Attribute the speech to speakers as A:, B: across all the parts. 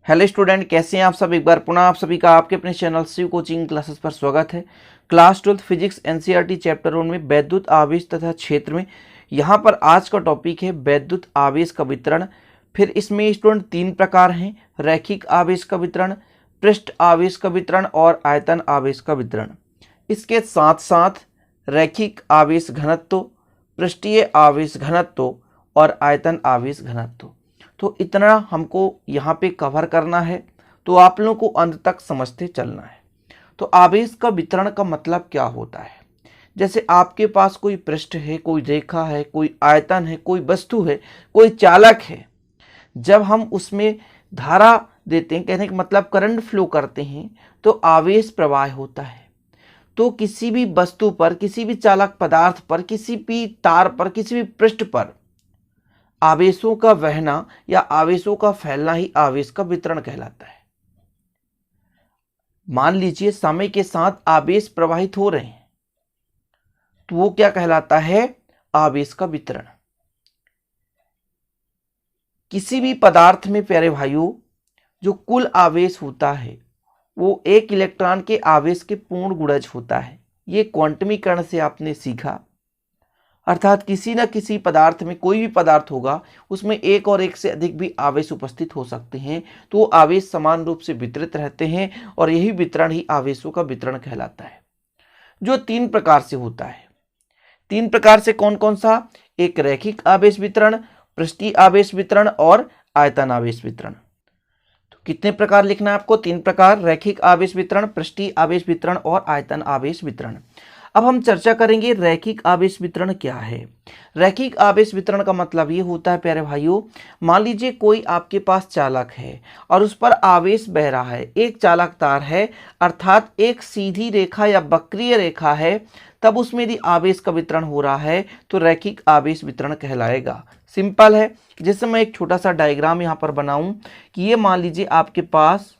A: Hello student, कैसे हैं आप सब। एक बार पुनः आप सभी का आपके अपने चैनल शिव कोचिंग क्लासेस पर स्वागत है। क्लास 12 फिजिक्स एनसीईआरटी चैप्टर 1 में वैद्युत आवेश तथा क्षेत्र में यहाँ पर आज का टॉपिक है वैद्युत आवेश का वितरण। फिर इसमें स्टूडेंट 3 प्रकार हैं: रैखिक आवेश का वितरण, पृष्ठ आवेश का वितरण और आयतन आवेश का वितरण। इसके साथ साथ रैखिक आवेश घनत्व, पृष्ठीय आवेश घनत्व और आयतन आवेश घनत्व। तो इतना हमको यहाँ पे कवर करना है, तो आप लोगों को अंत तक समझते चलना है। तो आवेश का वितरण का मतलब क्या होता है? जैसे आपके पास कोई पृष्ठ है, कोई रेखा है, कोई आयतन है, कोई वस्तु है, कोई चालक है। जब हम उसमें धारा देते हैं, कहने का मतलब करंट फ्लो करते हैं, तो आवेश प्रवाह होता है। तो किसी भी वस्तु पर, किसी भी चालक पदार्थ पर, किसी भी तार पर, किसी भी पृष्ठ पर आवेशों का बहना या आवेशों का फैलना ही आवेश का वितरण कहलाता है। मान लीजिए समय के साथ आवेश प्रवाहित हो रहे हैं, तो वो क्या कहलाता है? आवेश का वितरण। किसी भी पदार्थ में प्यारे भाइयों जो कुल आवेश होता है वो एक इलेक्ट्रॉन के आवेश के पूर्ण गुणज होता है। ये क्वांटमीकरण से आपने सीखा। अर्थात किसी न किसी पदार्थ में, कोई भी पदार्थ होगा, उसमें एक और एक से अधिक भी आवेश उपस्थित हो सकते हैं, तो वो आवेश समान रूप से वितरित रहते हैं और यही वितरण ही आवेशों का वितरण कहलाता है, जो 3 प्रकार से होता है। 3 प्रकार से कौन कौन सा? एक रैखिक आवेश वितरण, पृष्ठीय आवेश वितरण और आयतन आवेश वितरण। तो कितने प्रकार लिखना है आपको? 3 प्रकार: रैखिक आवेश वितरण, पृष्ठीय आवेश वितरण और आयतन आवेश वितरण। अब हम चर्चा करेंगे रैखिक आवेश वितरण क्या है। रैखिक आवेश वितरण का मतलब ये होता है प्यारे भाइयों, मान लीजिए कोई आपके पास चालक है और उस पर आवेश बह रहा है, एक चालक तार है, अर्थात एक सीधी रेखा या वक्रीय रेखा है, तब उसमें यदि आवेश का वितरण हो रहा है तो रैखिक आवेश वितरण कहलाएगा। सिंपल है। जैसे मैं एक छोटा सा डायग्राम यहाँ पर बनाऊं कि ये मान लीजिए आपके पास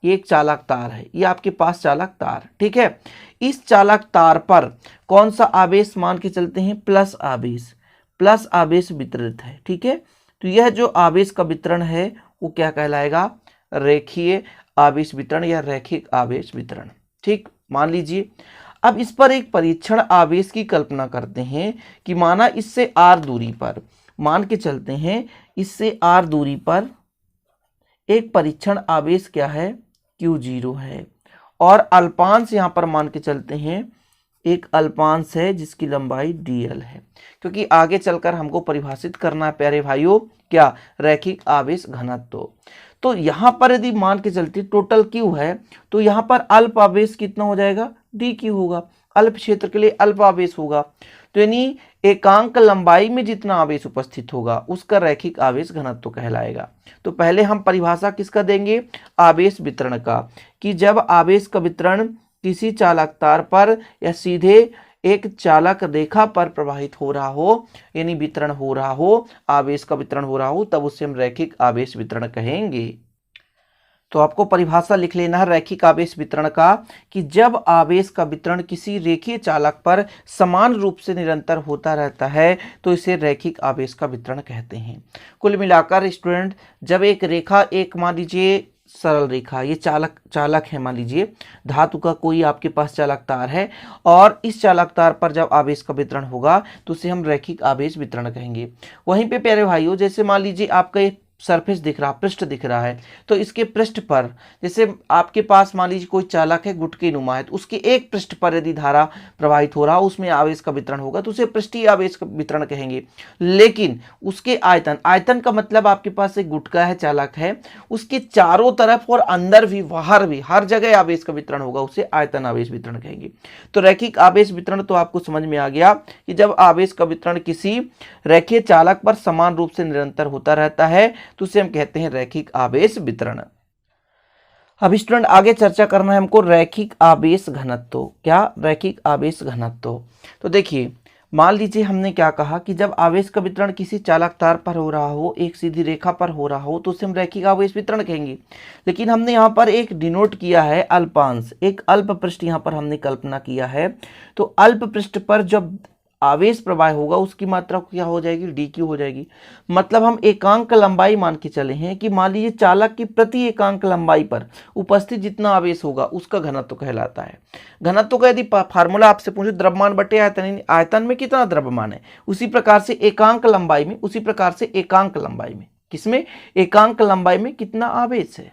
A: एक चालक तार है, ये आपके पास चालक तार, ठीक है। इस चालक तार पर कौन सा आवेश मान के चलते हैं? प्लस आवेश वितरित है, ठीक है। तो यह जो आवेश का वितरण है वो क्या कहलाएगा? रेखीय आवेश वितरण या रैखिक आवेश वितरण, ठीक। मान लीजिए अब इस पर एक परीक्षण आवेश की कल्पना करते हैं कि माना इससे r दूरी पर, मान के चलते हैं इससे r दूरी पर एक परीक्षण आवेश क्या है? Q0 है। और अल्पांश यहां पर मान के चलते हैं एक अल्पांश है जिसकी लंबाई dl है, क्योंकि आगे चलकर हमको परिभाषित करना है प्यारे भाइयों क्या? रैखिक आवेश घनत्व। तो यहां पर यदि मान के चलते टोटल Q है, तो यहां पर अल्प आवेश कितना हो जाएगा? dq होगा। अल्प क्षेत्र के लिए अल्प आवेश होगा, तो यानी एकांक लंबाई में जितना आवेश उपस्थित होगा उसका रैखिक आवेश घनत्व कहलाएगा। तो पहले हम परिभाषा किसका देंगे? आवेश वितरण का, कि जब आवेश का वितरण किसी चालक तार पर या सीधे एक चालक रेखा पर प्रवाहित हो रहा हो, यानी वितरण हो रहा हो, आवेश का वितरण हो रहा हो, तब उसे हम रैखिक आवेश वितरण कहेंगे। तो आपको परिभाषा लिख लेना है रैखिक आवेश वितरण का, कि जब आवेश का वितरण किसी रेखीय चालक पर समान रूप से निरंतर होता रहता है तो इसे रैखिक आवेश का वितरण कहते हैं। कुल मिलाकर स्टूडेंट, जब एक रेखा, एक मान लीजिए सरल रेखा, ये चालक है, मान लीजिए धातु का कोई आपके पास चालक तार है, और इस चालक तार पर जब आवेश का वितरण होगा तो उसे हम रैखिक आवेश वितरण कहेंगे। वहीं पे प्यारे भाइयों, जैसे मान लीजिए आपका एक सरफेस दिख रहा, पृष्ठ दिख रहा है, तो इसके पृष्ठ पर, जैसे आपके पास मान लीजिए कोई चालक है गुटकी नुमा है, तो उसके एक पृष्ठ पर यदि धारा प्रवाहित हो रहा हो, उसमें आवेश का वितरण होगा तो उसे पृष्ठीय आवेश का वितरण कहेंगे। लेकिन उसके आयतन का मतलब आपके पास एक गुटका है, चालक है, उसके चारों तरफ और अंदर भी, बाहर भी, हर जगह आवेश का वितरण होगा, उसे आयतन आवेश वितरण कहेंगे। तो रैखिक आवेश वितरण तो आपको समझ में आ गया कि जब आवेश का वितरण किसी रेखीय चालक पर समान रूप से निरंतर होता रहता है तो उसे हम कहते हैं रैखिक आवेश वितरण। अब स्टूडेंट आगे चर्चा करना है हमको रैखिक आवेश घनत्व। क्या? रैखिक आवेश घनत्व। तो देखिए, मान लीजिए हमने क्या कहा कि जब आवेश का वितरण किसी चालक तार पर हो रहा हो, एक सीधी रेखा पर हो रहा हो, तो उसे हम रैखिक आवेश वितरण कहेंगे। लेकिन हमने यहाँ पर एक डिनोट किया है अल्पांश, एक अल्प पृष्ठ यहाँ पर हमने कल्पना किया है। तो अल्प पृष्ठ पर जब आवेश प्रवाह होगा उसकी मात्रा क्या हो जाएगी, dq हो जाएगी। मतलब हम एकांक लंबाई मान के चले हैं कि मान लीजिए चालक की प्रति एकांक लंबाई पर उपस्थित जितना आवेश होगा उसका घनत्व कहलाता है। घनत्व का यदि फार्मूला आपसे पूछे द्रव्यमान बटे आयतन, आयतन में कितना द्रव्यमान है, उसी प्रकार से एकांक लंबाई में, उसी प्रकार से एकांक लंबाई में, किसमें, एकांक लंबाई में कितना आवेश है,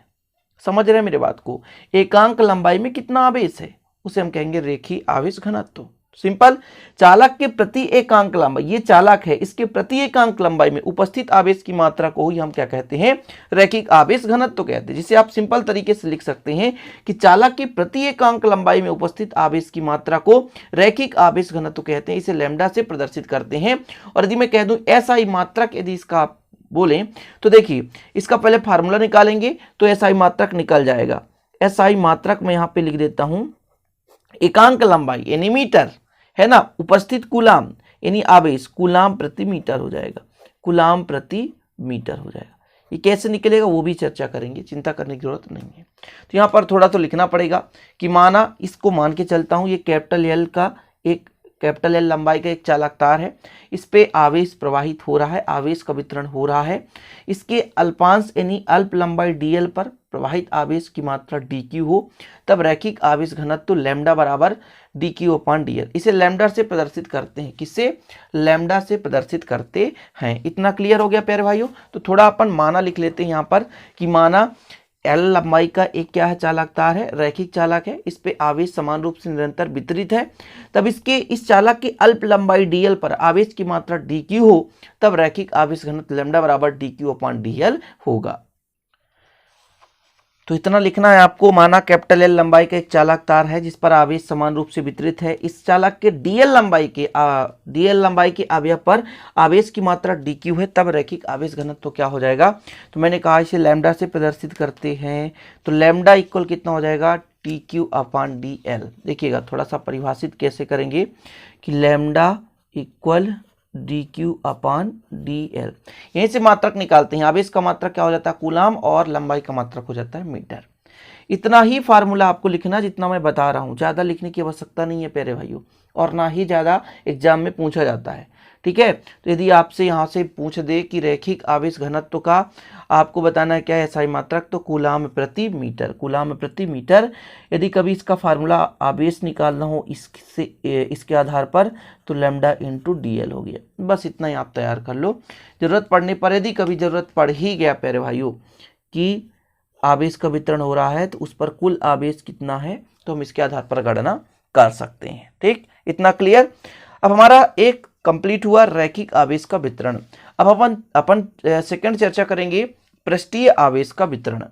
A: समझ रहे हैं मेरे बात को, एकांक लंबाई में कितना आवेश है उसे हम कहेंगे रेखीय आवेश घनत्व। सिंपल, चालक के प्रति एकांक लंबाई, ये चालक है, इसके प्रति एकांक लंबाई में उपस्थित आवेश की मात्रा को ही हम क्या कहते हैं, रैखिक आवेश घनत्व कहते हैं। जिसे आप सिंपल तरीके से लिख सकते हैं कि चालक की प्रति एकांक लंबाई में उपस्थित आवेश की मात्रा को रैखिक आवेश घनत्व कहते हैं। इसे लैम्डा से प्रदर्शित करते हैं। और यदि मैं कह दूं एसआई मात्रक, यदि इसका आप बोलें तो देखिए इसका पहले फार्मूला निकालेंगे तो एसआई मात्रक निकल जाएगा। एसआई मात्रक मैं यहां पे लिख देता हूं, एकांक लंबाई यानी मीटर है ना, उपस्थित कूलाम यानी आवेश, कूलाम प्रति मीटर हो जाएगा, कूलाम प्रति मीटर हो जाएगा। ये कैसे निकलेगा वो भी चर्चा करेंगे, चिंता करने की जरूरत नहीं है। तो यहाँ पर थोड़ा तो लिखना पड़ेगा कि माना, इसको मान के चलता हूँ, ये कैपिटल एल का एक, कैपिटल एल लंबाई का एक चालक तार है, इस पे आवेश प्रवाहित हो रहा है, आवेश का वितरण हो रहा है। इसके अल्पांश यानी अल्प लंबाई डीएल पर प्रवाहित आवेश की मात्रा dq हो, तब रैखिक आवेश घनत्व लैम्डा बराबर dq अपॉन dl। इसे लैम्डा से प्रदर्शित करते हैं, किससे, लैम्डा से प्रदर्शित करते हैं। इतना क्लियर हो गया प्यारे भाइयों। तो थोड़ा अपन माना लिख लेते हैं यहाँ पर कि माना एल लंबाई का एक क्या है, चालक तार है, रैखिक चालक है, इस पे आवेश समान रूप से निरंतर वितरित है। तब इसके इस चालक की अल्प लंबाई dl पर आवेश की मात्रा dq हो, तब रैखिक आवेश घनत्व लैम्डा बराबर dq अपॉन dl होगा। तो इतना लिखना है आपको। माना कैपिटल एल लंबाई का एक चालक तार है जिस पर आवेश समान रूप से वितरित है। इस चालक के डीएल लंबाई के अवयव पर आवेश की मात्रा dq है, तब रैखिक आवेश घनत्व क्या हो जाएगा। तो मैंने कहा इसे लैम्डा से प्रदर्शित करते हैं। तो लैम्डा इक्वल कितना हो जाएगा, dq अपॉन dl। देखिएगा थोड़ा सा परिभाषित कैसे करेंगे कि lambda equal dq upon dl। यहीं से मात्रक निकालते हैं। आवेश का मात्रक क्या हो जाता है, कूलाम, और लंबाई का मात्रक हो जाता है मीटर। इतना ही फार्मूला आपको लिखना जितना मैं बता रहा हूं, ज्यादा लिखने की आवश्यकता नहीं है प्यारे भाइयों, और ना ही ज्यादा एग्जाम में पूछा जाता है। ठीक है, तो यदि आपसे यहाँ से पूछ दे कि रैखिक आवेश घनत्व का आपको बताना है क्या है एसआई मात्रक, तो कूलाम प्रति मीटर, कूलाम प्रति मीटर। यदि कभी इसका फार्मूला आवेश निकालना हो इसके आधार पर, तो लैम्डा इंटू डीएल हो गया। बस इतना ही आप तैयार कर लो। जरूरत पड़ने पर, यदि कभी जरूरत पड़ ही गया प्यारे भाइयों कि आवेश का वितरण हो रहा है तो उस पर कुल आवेश कितना है, तो हम इसके आधार पर गणना कर सकते हैं। ठीक, इतना क्लियर। अब हमारा एक कंप्लीट हुआ रैखिक आवेश का वितरण। अब अपन सेकंड चर्चा करेंगे पृष्ठीय आवेश का वितरण।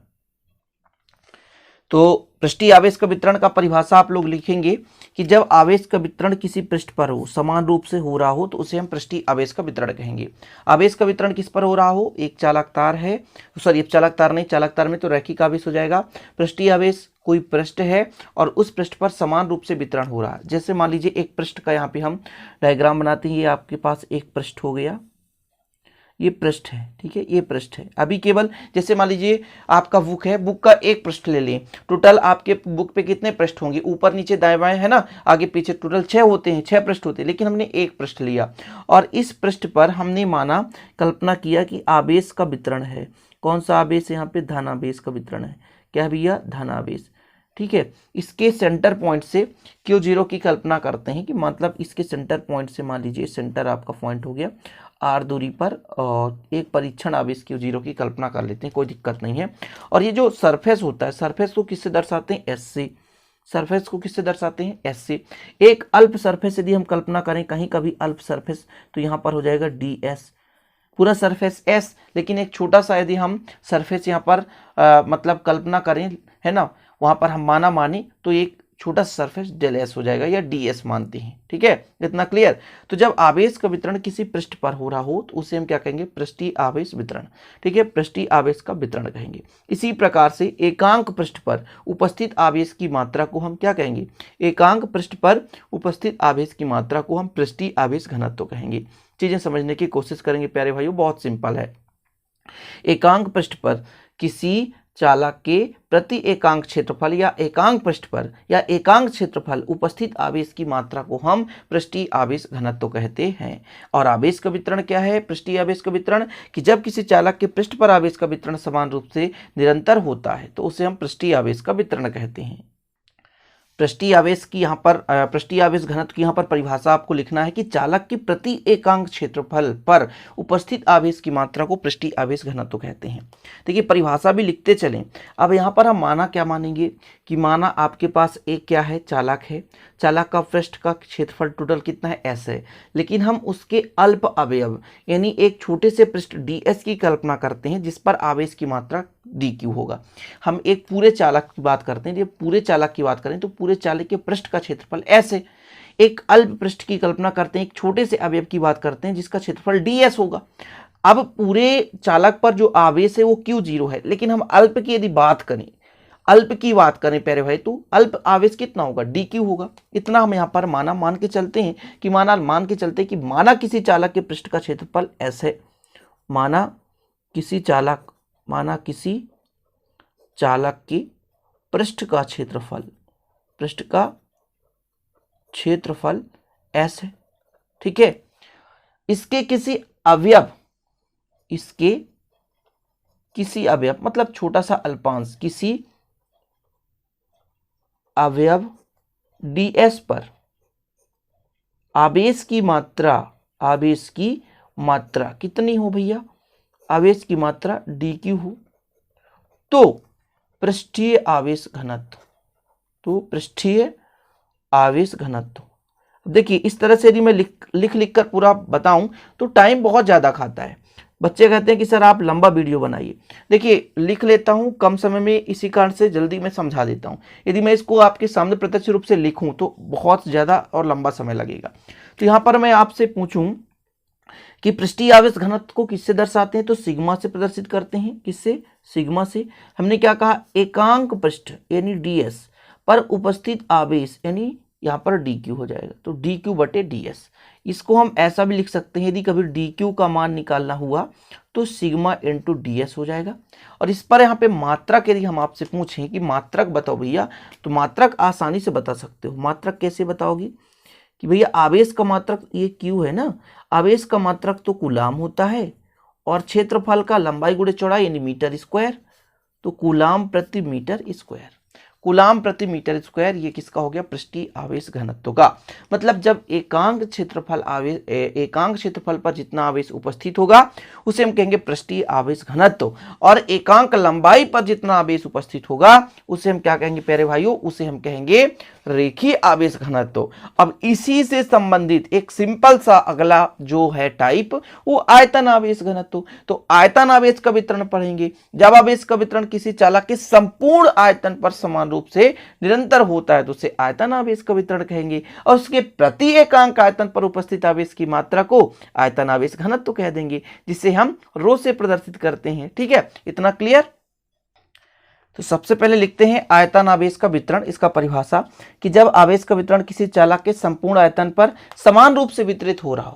A: तो पृष्ठीय आवेश का वितरण का परिभाषा आप लोग लिखेंगे कि जब आवेश का वितरण किसी पृष्ठ पर हो, समान रूप से हो रहा हो, तो उसे हम पृष्ठीय आवेश का वितरण कहेंगे। आवेश का वितरण किस पर हो रहा हो, एक चालक तार है, सॉरी एक चालक तार नहीं, चालक तार में तो रैखिक आवेश हो जाएगा। पृष्ठीय आवेश कोई पृष्ठ है और उस पृष्ठ पर समान रूप से वितरण हो रहा है। जैसे मान लीजिए एक पृष्ठ का यहाँ पे हम डायग्राम बनाते हैं, ये आपके पास एक पृष्ठ हो गया, ये पृष्ठ है, ठीक है, ये पृष्ठ है। अभी केवल जैसे मान लीजिए आपका बुक है, बुक का एक पृष्ठ ले लें, टोटल आपके बुक पे कितने पृष्ठ होंगे, ऊपर नीचे दाएं बाएं है ना, आगे पीछे, टोटल 6 होते हैं, 6 पृष्ठ होते हैं, लेकिन हमने एक पृष्ठ लिया और इस पृष्ठ पर हमने माना, कल्पना किया कि आवेश का वितरण है। कौन सा आवेश, यहाँ पे धनावेश का वितरण है। क्या भैया, धनावेश। ठीक है, इसके सेंटर पॉइंट से Q0 की कल्पना करते हैं कि मतलब इसके सेंटर पॉइंट से मान लीजिए सेंटर आपका पॉइंट हो गया r दूरी पर, और एक परीक्षण आवेश Q0 की कल्पना कर लेते हैं, कोई दिक्कत नहीं है। और ये जो सरफेस होता है, सरफेस को किससे दर्शाते हैं, S से। सरफेस को किससे दर्शाते हैं, S से। एक अल्प सरफेस यदि हम कल्पना करें, कहीं कभी अल्प सरफेस, तो यहाँ पर हो जाएगा ds, पूरा सरफेस S। लेकिन एक छोटा सा यदि हम सरफेस यहाँ पर मतलब कल्पना करें, है ना, वहां पर हम माने तो एक छोटा सा सरफेस डेल S हो जाएगा, या ds मानते हैं। ठीक है, इतना क्लियर। तो जब आवेश का वितरण किसी पृष्ठ पर हो रहा हो तो उसे हम क्या कहेंगे, पृष्ठीय आवेश वितरण। ठीक है, पृष्ठीय आवेश का वितरण कहेंगे। इसी प्रकार से एकांक पृष्ठ पर उपस्थित आवेश की मात्रा को हम क्या कहेंगे, एकांक पृष्ठ पर उपस्थित आवेश की मात्रा को हम पृष्ठीय आवेश घनत्व कहेंगे। चीजें समझने की कोशिश करेंगे प्यारे भाइयों, बहुत सिंपल है। एकांक पृष्ठ पर किसी चालक के प्रति एकांक क्षेत्रफल या एकांक पृष्ठ पर या एकांक क्षेत्रफल उपस्थित आवेश की मात्रा को हम पृष्ठीय आवेश घनत्व कहते हैं। और आवेश का वितरण क्या है? पृष्ठीय आवेश का वितरण कि जब किसी चालक के पृष्ठ पर आवेश का वितरण समान रूप से निरंतर होता है तो उसे हम पृष्ठीय आवेश का वितरण कहते हैं। पृष्ठीय आवेश की यहाँ पर पृष्ठीय आवेश घनत्व की यहाँ पर परिभाषा आपको लिखना है कि चालक की प्रति एकांक क्षेत्रफल पर उपस्थित आवेश की मात्रा को पृष्ठीय आवेश घनत्व कहते हैं। देखिए परिभाषा भी लिखते चलें। अब यहाँ पर हम माना क्या मानेंगे कि माना आपके पास एक क्या है, चालक है। चालक का पृष्ठ का क्षेत्रफल टोटल कितना है? S है। लेकिन हम उसके अल्प अवयव यानी एक छोटे से पृष्ठ ds की कल्पना करते हैं जिस पर आवेश की मात्रा dq होगा। हम एक पूरे चालक की बात करते हैं। जब पूरे चालक की बात करें तो पूरे चालक के पृष्ठ का क्षेत्रफल S है। एक अल्प पृष्ठ की कल्पना करते हैं, एक छोटे से अवयव की बात करते हैं जिसका क्षेत्रफल ds होगा। अब पूरे चालक पर जो आवेश है वो q0 है, लेकिन हम अल्प की यदि बात करें, अल्प की बात करें प्यारे भाई, तो अल्प आवेश कितना होगा? dq होगा। इतना हम यहाँ पर मान के चलते हैं कि मान के चलते हैं कि माना किसी चालक के पृष्ठ का क्षेत्रफल S है। माना किसी चालक के पृष्ठ का क्षेत्रफल S है, ठीक है। इसके किसी अवयव मतलब छोटा सा अल्पांश, किसी अवयव ds पर आवेश की मात्रा कितनी हो भैया? आवेश की मात्रा dq हो तो पृष्ठीय आवेश घनत्व। देखिए इस तरह से यदि मैं लिख कर पूरा बताऊं तो टाइम बहुत ज्यादा खाता है। बच्चे कहते हैं कि सर आप लंबा वीडियो बनाइए। देखिए लिख लेता हूं कम समय में, इसी कारण से जल्दी मैं समझा देता हूं। यदि मैं इसको आपके सामने प्रत्यक्ष रूप से लिखूं तो बहुत ज्यादा और लंबा समय लगेगा। तो यहां पर मैं आपसे पूछूं कि पृष्ठीय आवेश घनत्व को किससे दर्शाते हैं? तो सिग्मा से प्रदर्शित करते हैं। किससे? सिग्मा से। हमने क्या कहा? एकांक पृष्ठ यानी ds पर उपस्थित आवेश यानी यहाँ पर dq हो जाएगा, तो dq बटे ds। इसको हम ऐसा भी लिख सकते हैं, यदि कभी dq का मान निकालना हुआ तो सिग्मा इंटू ds हो जाएगा। और इस पर यहाँ पे मात्रक यदि हम आपसे पूछें कि मात्रक बताओ भैया, तो मात्रक आसानी से बता सकते हो। मात्रक कैसे बताओगी कि भैया आवेश का मात्रक ये q है ना, आवेश का मात्रक तो कूलाम होता है और क्षेत्रफल का लंबाई गुणे चौड़ाई यानी मीटर स्क्वायर, तो कूलाम प्रति मीटर स्क्वायर। कूलाम प्रति मीटर स्क्वायर ये किसका हो गया? पृष्ठीय आवेश घनत्व का। मतलब जब एकांक क्षेत्रफल पर जितना आवेश उपस्थित होगा उसे हम कहेंगे पृष्ठीय आवेश घनत्व, और एकांक लंबाई पर जितना आवेश उपस्थित होगा उसे हम क्या कहेंगे प्यारे भाइयों? उसे हम कहेंगे रेखीय आवेश घनत्व। अब इसी से संबंधित एक सिंपल सा अगला जो है टाइप वो आयतन आवेश घनत्व। तो आयतन आवेश का वितरण पढ़ेंगे। जब आवेश का वितरण किसी चालक के संपूर्ण आयतन पर समान रूप से निरंतर होता है तो उसे आयतन आवेश का वितरण कहेंगे, और उसके प्रति एकांक आयतन पर उपस्थित आवेश की मात्रा को आयतन आवेश घनत्व कह देंगे, जिसे हम रो से प्रदर्शित करते हैं। ठीक है, इतना क्लियर? तो सबसे पहले लिखते हैं आयतन आवेश का वितरण। इसका परिभाषा कि जब आवेश का वितरण किसी चालक के संपूर्ण आयतन पर समान रूप से वितरित हो रहा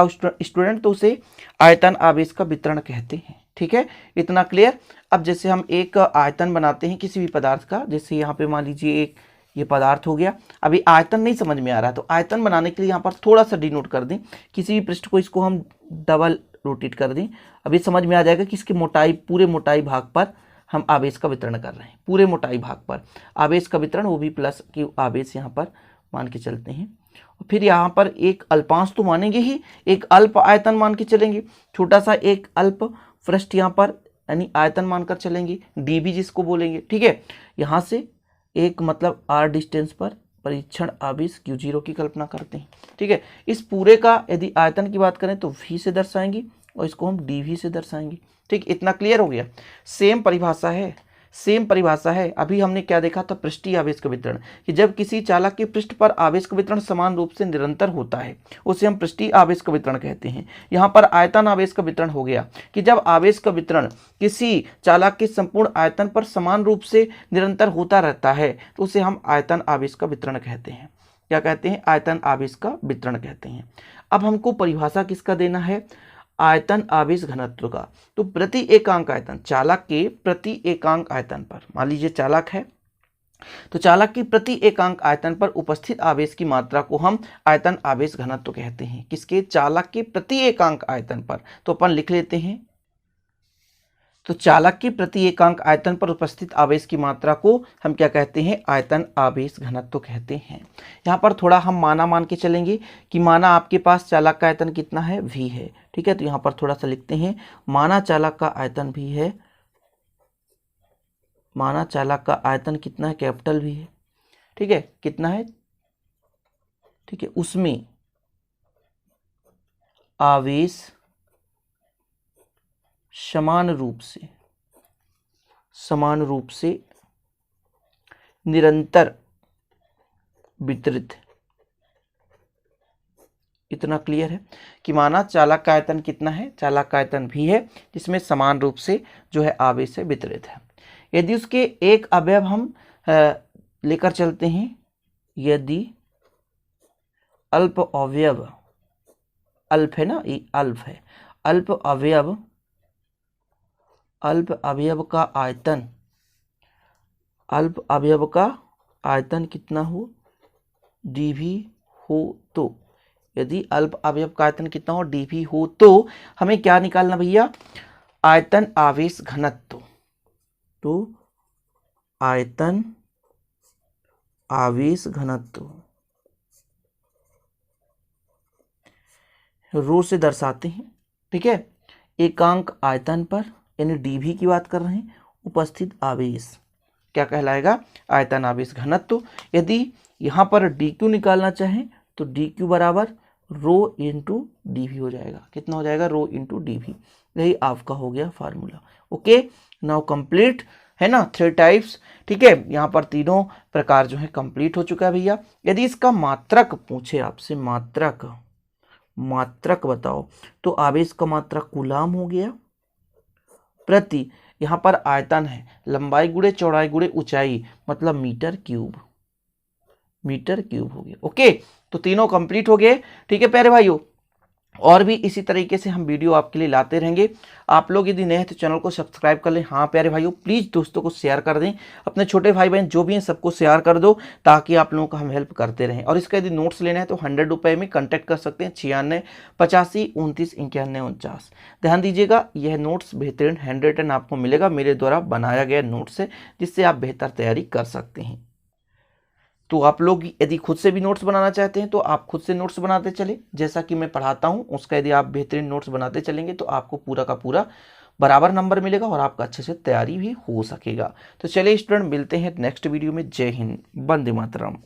A: हो, स्टूडेंट, तो उसे आयतन आवेश का वितरण कहते हैं। ठीक है, इतना क्लियर? अब जैसे हम एक आयतन बनाते हैं किसी भी पदार्थ का, जैसे यहाँ पे मान लीजिए एक ये पदार्थ हो गया। अभी आयतन नहीं समझ में आ रहा, तो आयतन बनाने के लिए यहाँ पर थोड़ा सा डिनोट कर दें किसी भी पृष्ठ को, इसको हम डबल रोटेट कर दें। अभी समझ में आ जाएगा कि इसके मोटाई, पूरे मोटाई भाग पर हम आवेश का वितरण कर रहे हैं। पूरे मोटाई भाग पर आवेश का वितरण, वो भी प्लस की आवेश यहाँ पर मान के चलते हैं। फिर यहाँ पर एक अल्पांश तो मानेंगे ही, एक अल्प आयतन मान के चलेंगे, छोटा सा एक अल्प पृष्ठ यहाँ पर यानी आयतन मानकर चलेंगे, dv जिसको बोलेंगे। ठीक है, यहाँ से एक मतलब r डिस्टेंस पर परीक्षण आवेश q0 की कल्पना करते हैं। ठीक है, इस पूरे का यदि आयतन की बात करें तो v से दर्शाएंगे और इसको हम dv से दर्शाएंगे। ठीक, इतना क्लियर हो गया? सेम परिभाषा है। अभी हमने क्या देखा था? पृष्ठीय आवेश का वितरण, कि जब किसी चालक के पृष्ठ पर आवेश का वितरण समान रूप से निरंतर होता है उसे हम पृष्ठीय आवेश का वितरण कहते हैं। यहाँ पर आयतन आवेश का वितरण हो गया कि जब आवेश का वितरण किसी चालक के संपूर्ण आयतन पर समान रूप से निरंतर होता रहता है तो उसे हम आयतन आवेश का वितरण कहते हैं। क्या कहते हैं? आयतन आवेश का वितरण कहते हैं। अब हमको परिभाषा किसका देना है? आयतन आवेश घनत्व का। तो प्रति एकांक आयतन, चालक के प्रति एकांक आयतन पर, मान लीजिए चालक है तो चालक की प्रति एकांक आयतन पर उपस्थित आवेश की मात्रा को हम आयतन आवेश घनत्व कहते हैं। किसके? चालक के प्रति एकांक आयतन पर। तो अपन लिख लेते हैं, तो चालक के प्रति एकांक आयतन पर उपस्थित आवेश की मात्रा को हम क्या कहते हैं? आयतन आवेश घनत्व कहते हैं। यहाँ पर थोड़ा हम माना मान के चलेंगे कि माना आपके पास चालक का आयतन कितना है? v है। ठीक है, तो यहाँ पर थोड़ा सा लिखते हैं, माना चालक का आयतन v है, माना चालक का आयतन कितना है? कैपिटल V है। ठीक है, कितना है? ठीक है, उसमें आवेश समान रूप से निरंतर वितरित। इतना क्लियर है कि माना चालक का आयतन कितना है? चालक का आयतन v है, जिसमें समान रूप से जो है आवेश है वितरित है। यदि उसके एक अवयव हम लेकर चलते हैं, यदि अल्प अवयव, अल्प है ना, ये अल्प है, अल्प अवयव का आयतन, अल्प अवयव का आयतन कितना हो? dv हो तो, यदि अल्प अवयव का आयतन कितना हो? dv हो तो हमें क्या निकालना भैया? आयतन आवेश घनत्व। तो आयतन आवेश घनत्व रो से दर्शाते हैं। ठीक है, एकांक आयतन पर यानी dv की बात कर रहे हैं, उपस्थित आवेश क्या कहलाएगा? आयतन आवेश घनत्व। यदि यहाँ पर dq निकालना चाहें तो dq बराबर रो इंटू dv हो जाएगा। कितना हो जाएगा? Rho into dv। यही आपका हो गया फार्मूला। ओके, नाउ कंप्लीट है ना, 3 टाइप्स। ठीक है, यहाँ पर तीनों प्रकार जो है कंप्लीट हो चुका है भैया। यदि इसका मात्रक पूछे आपसे, मात्रक बताओ, तो आवेश का मात्रक कूलाम हो गया, प्रति यहाँ पर आयतन है, लंबाई गुणे चौड़ाई गुणे ऊंचाई, मतलब मीटर क्यूब हो गया। ओके, तो तीनों कंप्लीट हो गए। ठीक है प्यारे भाइयों, और भी इसी तरीके से हम वीडियो आपके लिए लाते रहेंगे। आप लोग यदि नए हैं तो चैनल को सब्सक्राइब कर लें। हाँ प्यारे भाइयों, प्लीज़ दोस्तों को शेयर कर दें, अपने छोटे भाई बहन जो भी हैं सबको शेयर कर दो, ताकि आप लोगों का हम हेल्प करते रहें। और इसका यदि नोट्स लेना है तो 100 रुपये में कॉन्टैक्ट कर सकते हैं, 96 85 29 91 49। ध्यान दीजिएगा, यह नोट्स बेहतरीन हैंड रिटन आपको मिलेगा, मेरे द्वारा बनाया गया नोट्स है, जिससे आप बेहतर तैयारी कर सकते हैं। तो आप लोग यदि खुद से भी नोट्स बनाना चाहते हैं तो आप खुद से नोट्स बनाते चले, जैसा कि मैं पढ़ाता हूं उसका यदि आप बेहतरीन नोट्स बनाते चलेंगे तो आपको पूरा का पूरा बराबर नंबर मिलेगा और आपका अच्छे से तैयारी भी हो सकेगा। तो चलिए स्टूडेंट, मिलते हैं नेक्स्ट वीडियो में। जय हिंद, वंदे मातरम।